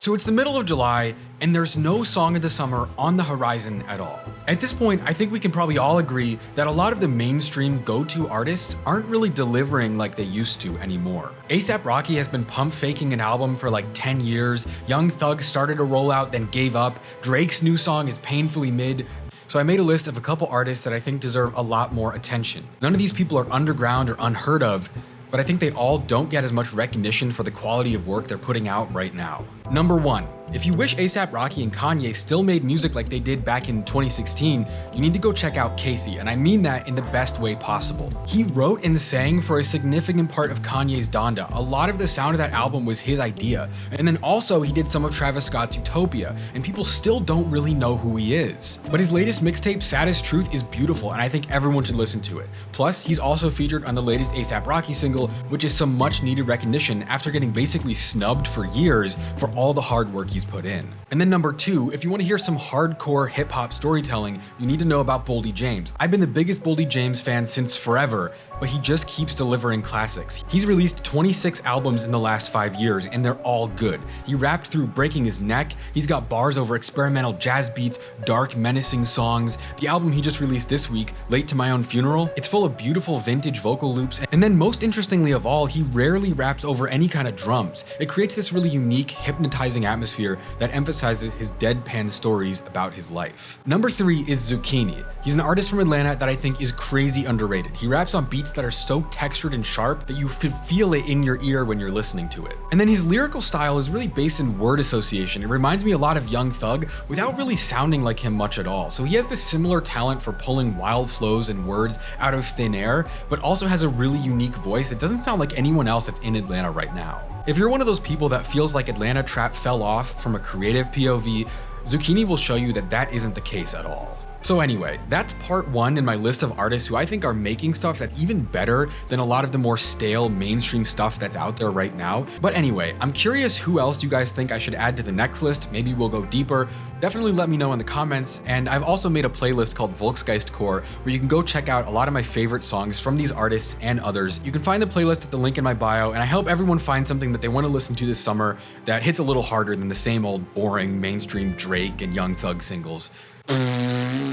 So it's the middle of July, and there's no song of the summer on the horizon at all. At this point, I think we can probably all agree that a lot of the mainstream go-to artists aren't really delivering like they used to anymore. A$AP Rocky has been pump faking an album for like 10 years, Young Thug started a rollout then gave up, Drake's new song is painfully mid. So I made a list of a couple artists that I think deserve a lot more attention. None of these people are underground or unheard of, but I think they all don't get as much recognition for the quality of work they're putting out right now. Number 1. If you wish A$AP Rocky and Kanye still made music like they did back in 2016, you need to go check out Casey, and I mean that in the best way possible. He wrote and sang for a significant part of Kanye's Donda. A lot of the sound of that album was his idea, and then also he did some of Travis Scott's Utopia, and people still don't really know who he is. But his latest mixtape, Saddest Truth, is beautiful, and I think everyone should listen to it. Plus, he's also featured on the latest A$AP Rocky single, which is some much needed recognition after getting basically snubbed for years for all the hard work he's put in. And then number 2, if you want to hear some hardcore hip-hop storytelling, you need to know about Baldy James. I've been the biggest Baldy James fan since forever, but he just keeps delivering classics. He's released 26 albums in the last 5 years, and they're all good. He rapped through breaking his neck, he's got bars over experimental jazz beats, dark, menacing songs. The album he just released this week, Late to My Own Funeral, it's full of beautiful vintage vocal loops, and then most interestingly of all, he rarely raps over any kind of drums. It creates this really unique, hypnotizing atmosphere that emphasizes his deadpan stories about his life. Number 3 is Zucchini. He's an artist from Atlanta that I think is crazy underrated. He raps on beats that are so textured and sharp that you could feel it in your ear when you're listening to it. And then his lyrical style is really based in word association. It reminds me a lot of Young Thug without really sounding like him much at all. So he has this similar talent for pulling wild flows and words out of thin air, but also has a really unique voice that doesn't sound like anyone else that's in Atlanta right now. If you're one of those people that feels like Atlanta trap fell off from a creative POV, Zucchini will show you that that isn't the case at all. So anyway, that's part 1 in my list of artists who I think are making stuff that's even better than a lot of the more stale mainstream stuff that's out there right now. But anyway, I'm curious who else you guys think I should add to the next list. Maybe we'll go deeper. Definitely let me know in the comments. And I've also made a playlist called Volksgeist Core where you can go check out a lot of my favorite songs from these artists and others. You can find the playlist at the link in my bio, and I hope everyone finds something that they want to listen to this summer that hits a little harder than the same old boring mainstream Drake and Young Thug singles.